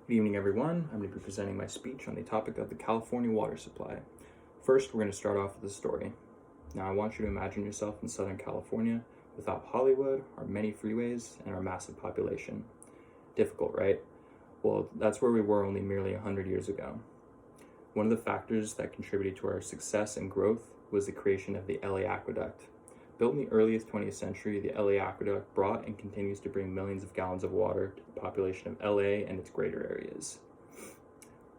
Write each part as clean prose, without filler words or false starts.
Good evening, everyone. I'm going to be presenting my speech on the topic of the California water supply. First, we're going to start off with a story. Now, I want you to imagine yourself in Southern California without Hollywood, our many freeways, and our massive population. Difficult, right? Well, that's where we were only merely 100 years ago. One of the factors that contributed to our success and growth was the creation of the LA Aqueduct. Built in the earliest 20th century, the LA Aqueduct brought and continues to bring millions of gallons of water to the population of LA and its greater areas.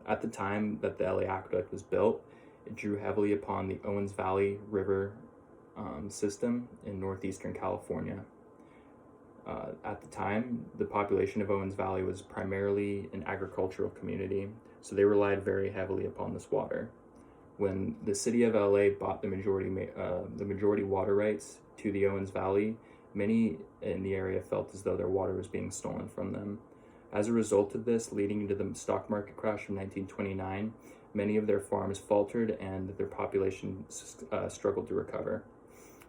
At the time that the LA Aqueduct was built, it drew heavily upon the Owens Valley River system in northeastern California. At the time, the population of Owens Valley was primarily an agricultural community, so they relied very heavily upon this water. When the city of LA bought the majority water rights to the Owens Valley, many in the area felt as though their water was being stolen from them. As a result of this, leading into the stock market crash of 1929, many of their farms faltered and their population struggled to recover.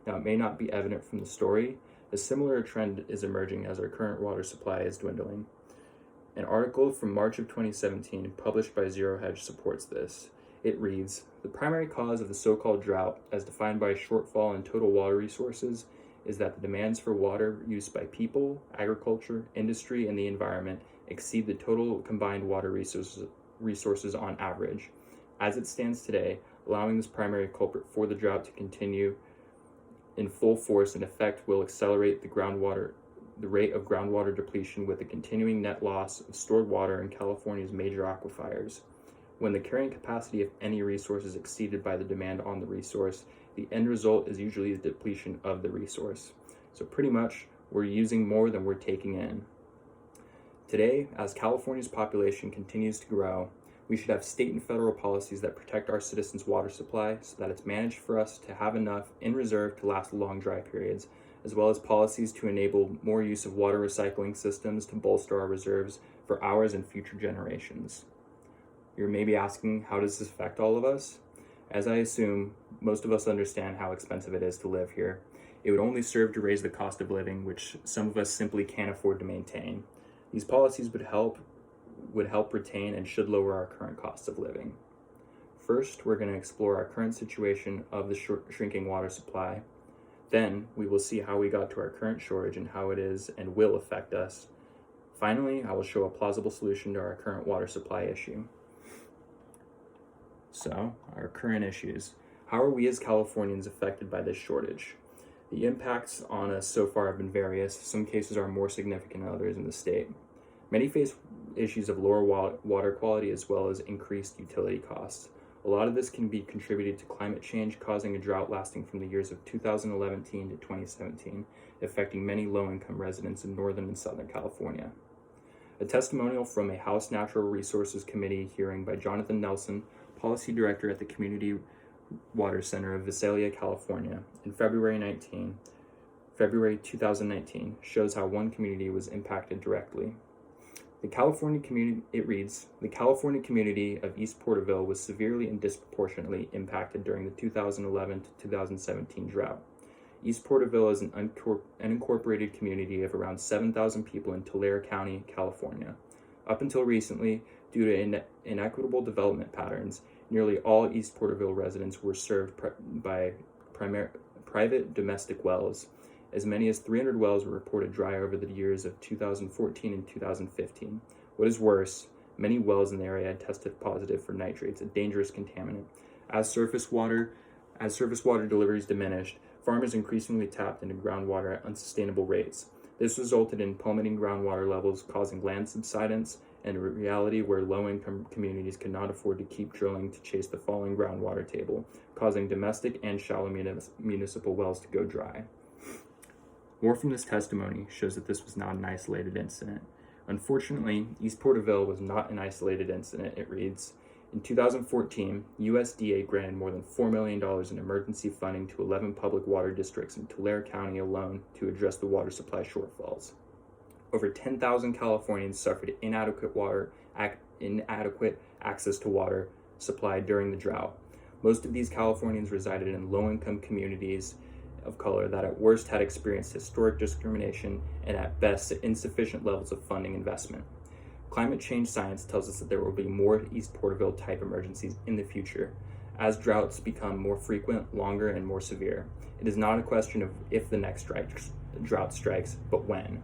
Now, it may not be evident from the story, a similar trend is emerging as our current water supply is dwindling. An article from March of 2017 published by Zero Hedge supports this. It reads, "The primary cause of the so-called drought, as defined by a shortfall in total water resources, is that the demands for water use by people, agriculture, industry, and the environment exceed the total combined water resources on average. As it stands today, allowing this primary culprit for the drought to continue in full force and effect will accelerate the rate of groundwater depletion with the continuing net loss of stored water in California's major aquifers. When the carrying capacity of any resource is exceeded by the demand on the resource, the end result is usually the depletion of the resource." So pretty much, we're using more than we're taking in. Today, as California's population continues to grow, we should have state and federal policies that protect our citizens' water supply so that it's managed for us to have enough in reserve to last long dry periods, as well as policies to enable more use of water recycling systems to bolster our reserves for ours and future generations. You're maybe asking, how does this affect all of us? As I assume, most of us understand how expensive it is to live here. It would only serve to raise the cost of living, which some of us simply can't afford to maintain. These policies would help retain and should lower our current costs of living. First, we're going to explore our current situation of the shrinking water supply. Then, we will see how we got to our current shortage and how it is and will affect us. Finally, I will show a plausible solution to our current water supply issue. So, our current issues. How are we as Californians affected by this shortage? The impacts on us so far have been various. Some cases are more significant than others in the state. Many face issues of lower water quality as well as increased utility costs. A lot of this can be contributed to climate change, causing a drought lasting from the years of 2011 to 2017, affecting many low-income residents in Northern and Southern California. A testimonial from a House Natural Resources Committee hearing by Jonathan Nelson, Policy Director at the Community Water Center of Visalia, California, in February 2019, shows how one community was impacted directly. It reads, "The California community of East Porterville was severely and disproportionately impacted during the 2011 to 2017 drought. East Porterville is an unincorporated community of around 7,000 people in Tulare County, California. Up until recently, due to inequitable development patterns, nearly all East Porterville residents were served by private domestic wells. As many as 300 wells were reported dry over the years of 2014 and 2015. What is worse, many wells in the area tested positive for nitrates, a dangerous contaminant. As surface water deliveries diminished, farmers increasingly tapped into groundwater at unsustainable rates. This resulted in plummeting groundwater levels, causing land subsidence, and a reality where low-income communities could not afford to keep drilling to chase the falling groundwater table, causing domestic and shallow municipal wells to go dry." More from this testimony shows that this was not an isolated incident. Unfortunately, East Porterville was not an isolated incident, it reads. In 2014, USDA granted more than $4 million in emergency funding to 11 public water districts in Tulare County alone to address the water supply shortfalls. Over 10,000 Californians suffered inadequate access to water supply during the drought. Most of these Californians resided in low-income communities of color that at worst had experienced historic discrimination and at best insufficient levels of funding investment. Climate change science tells us that there will be more East Porterville type emergencies in the future as droughts become more frequent, longer, and more severe. It is not a question of if the next drought strikes, but when.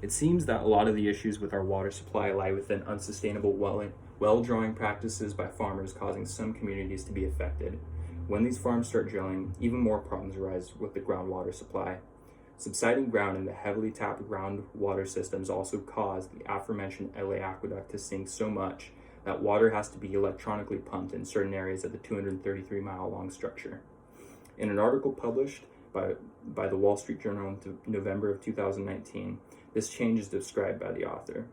It seems that a lot of the issues with our water supply lie within unsustainable well drawing practices by farmers, causing some communities to be affected. When these farms start drilling, even more problems arise with the groundwater supply. Subsiding ground in the heavily tapped groundwater systems also cause the aforementioned LA aqueduct to sink so much that water has to be electronically pumped in certain areas of the 233-mile-long structure. In an article published by the Wall Street Journal in November of 2019, this change is described by the author.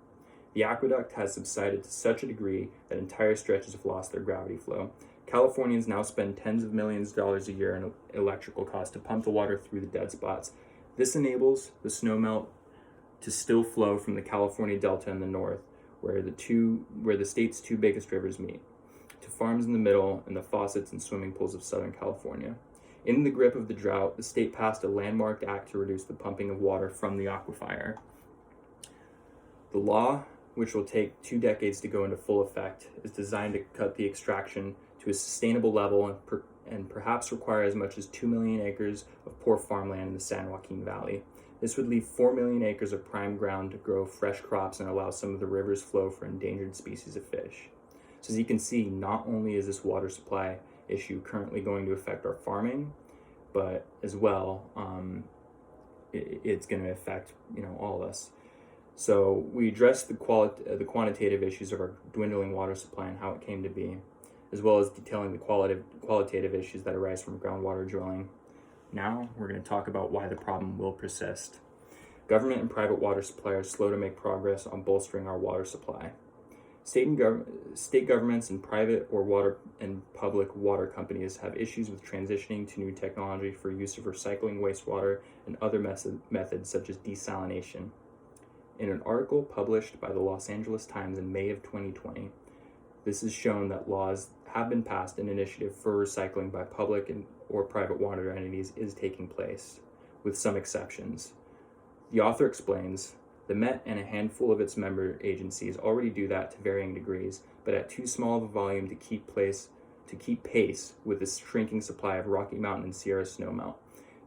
The aqueduct has subsided to such a degree that entire stretches have lost their gravity flow. Californians now spend tens of millions of dollars a year in electrical costs to pump the water through the dead spots. This enables the snowmelt to still flow from the California Delta in the north, where the state's two biggest rivers meet, to farms in the middle and the faucets and swimming pools of Southern California. In the grip of the drought, the state passed a landmark act to reduce the pumping of water from the aquifer. The law, which will take 2 decades to go into full effect, is designed to cut the extraction to a sustainable level and perhaps require as much as 2 million acres of poor farmland in the San Joaquin Valley. This would leave 4 million acres of prime ground to grow fresh crops and allow some of the river's flow for endangered species of fish. So as you can see, not only is this water supply issue currently going to affect our farming, but as well, it's going to affect all of us. So we addressed the quantitative issues of our dwindling water supply and how it came to be, as well as detailing the qualitative issues that arise from groundwater drilling. Now we're going to talk about why the problem will persist. Government and private water suppliers slow to make progress on bolstering our water supply. State governments and private or public water companies have issues with transitioning to new technology for use of recycling wastewater and other methods such as desalination. In an article published by the Los Angeles Times in May of 2020, this is shown that laws have been passed. An initiative for recycling by public or private water entities is taking place, with some exceptions. The author explains, the Met and a handful of its member agencies already do that to varying degrees, but at too small of a volume to keep pace with the shrinking supply of Rocky Mountain and Sierra snowmelt.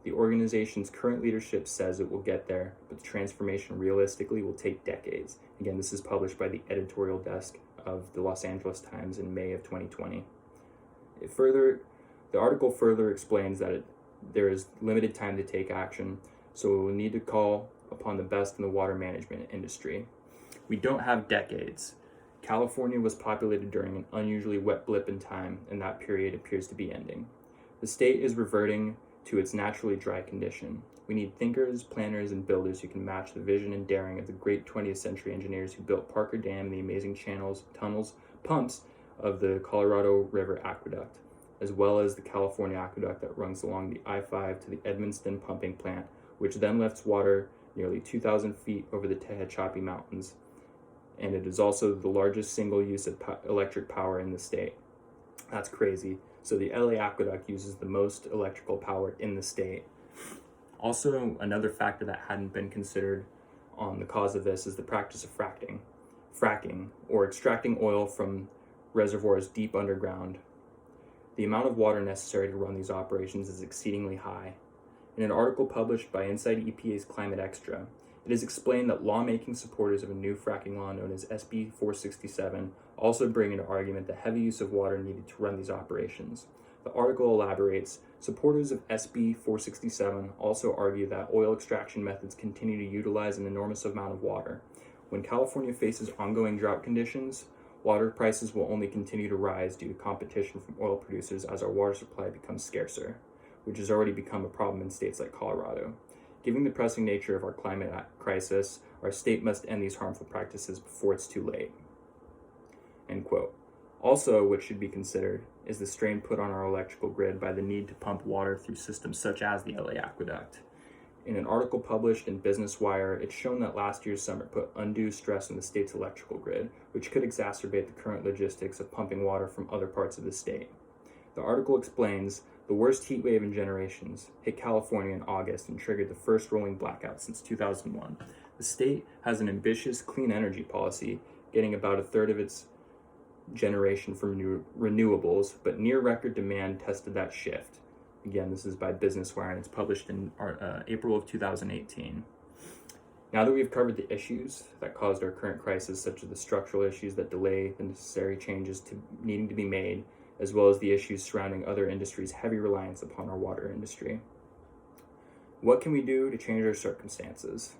The organization's current leadership says it will get there, but the transformation realistically will take decades. Again, this is published by the editorial desk of the Los Angeles Times in May of 2020. The article further explains that there is limited time to take action, so we will need to call upon the best in the water management industry. We don't have decades. California was populated during an unusually wet blip in time, and that period appears to be ending. The state is reverting to its naturally dry condition. We need thinkers, planners, and builders who can match the vision and daring of the great 20th century engineers who built Parker Dam and the amazing channels, tunnels, pumps of the Colorado River Aqueduct, as well as the California Aqueduct that runs along the I-5 to the Edmonston pumping plant, which then lifts water nearly 2,000 feet over the Tehachapi Mountains. And it is also the largest single use of electric power in the state. That's crazy. So the LA Aqueduct uses the most electrical power in the state. Also, another factor that hadn't been considered on the cause of this is the practice of fracking, or extracting oil from reservoirs deep underground. The amount of water necessary to run these operations is exceedingly high. In an article published by Inside EPA's Climate Extra, it is explained that lawmaking supporters of a new fracking law known as SB 467 also bring into argument the heavy use of water needed to run these operations. The article elaborates, supporters of SB 467 also argue that oil extraction methods continue to utilize an enormous amount of water. When California faces ongoing drought conditions, water prices will only continue to rise due to competition from oil producers as our water supply becomes scarcer, which has already become a problem in states like Colorado. Given the pressing nature of our climate crisis, our state must end these harmful practices before it's too late. End quote. Also, what should be considered is the strain put on our electrical grid by the need to pump water through systems such as the LA Aqueduct. In an article published in Business Wire, it's shown that last year's summer put undue stress on the state's electrical grid, which could exacerbate the current logistics of pumping water from other parts of the state. The article explains the worst heat wave in generations hit California in August and triggered the first rolling blackout since 2001. The state has an ambitious clean energy policy, getting about a third of its generation from renewables, but near record demand tested that shift. Again, this is by Business Wire, and it's published in April of 2018. Now that we've covered the issues that caused our current crisis, such as the structural issues that delay the necessary changes needing to be made, as well as the issues surrounding other industries' heavy reliance upon our water industry, what can we do to change our circumstances?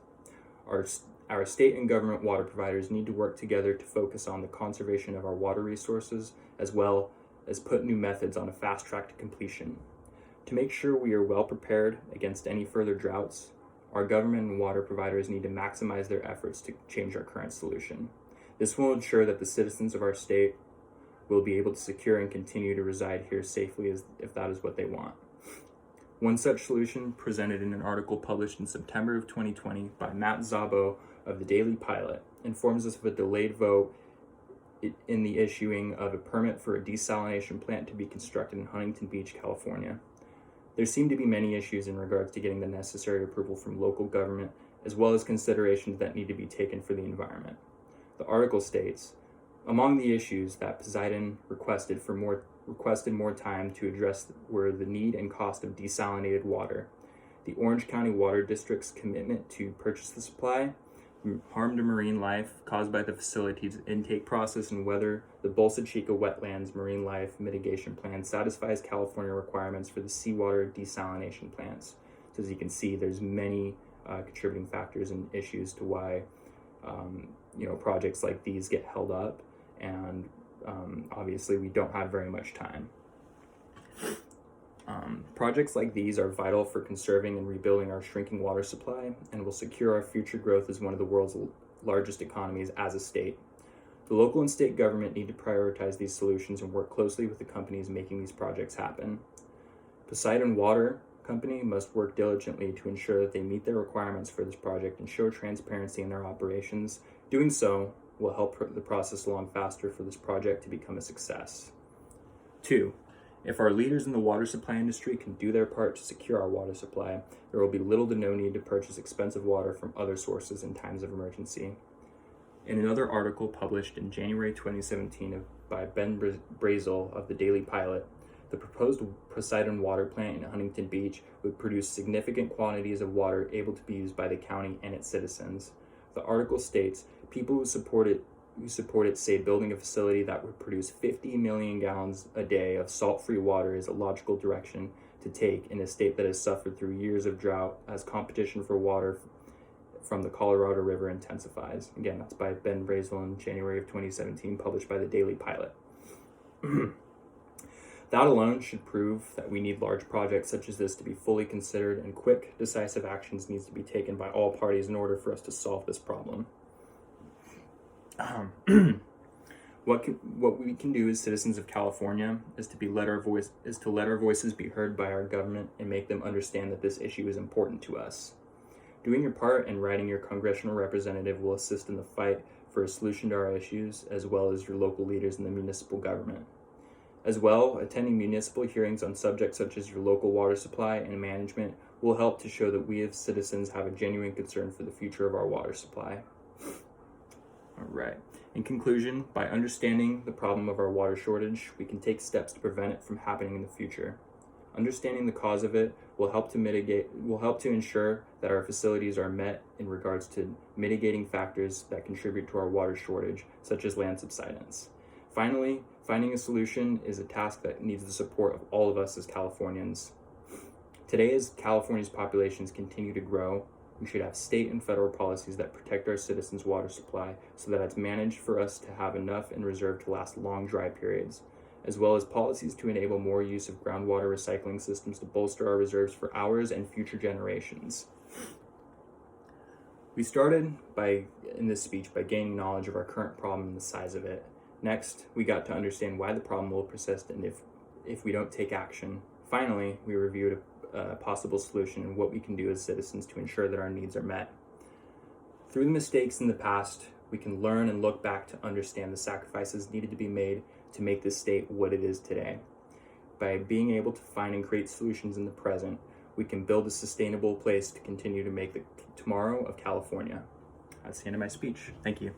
Our state and government water providers need to work together to focus on the conservation of our water resources, as well as put new methods on a fast track to completion. To make sure we are well prepared against any further droughts, our government and water providers need to maximize their efforts to change our current solution. This will ensure that the citizens of our state will be able to secure and continue to reside here safely if that is what they want. One such solution, presented in an article published in September of 2020 by Matt Szabo of the Daily Pilot, informs us of a delayed vote in the issuing of a permit for a desalination plant to be constructed in Huntington Beach, California. There seem to be many issues in regards to getting the necessary approval from local government, as well as considerations that need to be taken for the environment. The article states, among the issues that Poseidon requested more time to address were the need and cost of desalinated water, the Orange County Water District's commitment to purchase the supply, harm to marine life caused by the facility's intake process, and whether the Bolsa Chica Wetlands Marine Life Mitigation Plan satisfies California requirements for the seawater desalination plants. So as you can see, there's many contributing factors and issues to why projects like these get held up, and obviously we don't have very much time. Projects like these are vital for conserving and rebuilding our shrinking water supply and will secure our future growth as one of the world's largest economies as a state. The local and state government need to prioritize these solutions and work closely with the companies making these projects happen. Poseidon Water Company must work diligently to ensure that they meet their requirements for this project and show transparency in their operations. Doing so will help the process along faster for this project to become a success. 2. If our leaders in the water supply industry can do their part to secure our water supply, there will be little to no need to purchase expensive water from other sources in times of emergency. In another article published in January 2017 by Ben Brazel of the Daily Pilot, the proposed Poseidon water plant in Huntington Beach would produce significant quantities of water able to be used by the county and its citizens. The article states, people who support it say building a facility that would produce 50 million gallons a day of salt-free water is a logical direction to take in a state that has suffered through years of drought as competition for water from the Colorado River intensifies. Again, that's by Ben Brazel in January of 2017, published by the Daily Pilot. That alone should prove that we need large projects such as this to be fully considered, and quick, decisive actions needs to be taken by all parties in order for us to solve this problem. What we can do as citizens of California is to let our voices be heard by our government and make them understand that this issue is important to us. Doing your part and writing your congressional representative will assist in the fight for a solution to our issues, as well as your local leaders in the municipal government. As well, attending municipal hearings on subjects such as your local water supply and management will help to show that we as citizens have a genuine concern for the future of our water supply. All right. In conclusion, by understanding the problem of our water shortage, we can take steps to prevent it from happening in the future. Understanding the cause of it will help to ensure that our facilities are met in regards to mitigating factors that contribute to our water shortage, such as land subsidence. Finally, finding a solution is a task that needs the support of all of us as Californians. Today, as California's populations continue to grow, we should have state and federal policies that protect our citizens' water supply so that it's managed for us to have enough in reserve to last long dry periods, as well as policies to enable more use of groundwater recycling systems to bolster our reserves for ours and future generations. We started in this speech by gaining knowledge of our current problem and the size of it. Next, we got to understand why the problem will persist and if we don't take action. Finally, we reviewed a possible solution and what we can do as citizens to ensure that our needs are met. Through the mistakes in the past, we can learn and look back to understand the sacrifices needed to be made to make this state what it is today. By being able to find and create solutions in the present, we can build a sustainable place to continue to make the tomorrow of California. That's the end of my speech. Thank you.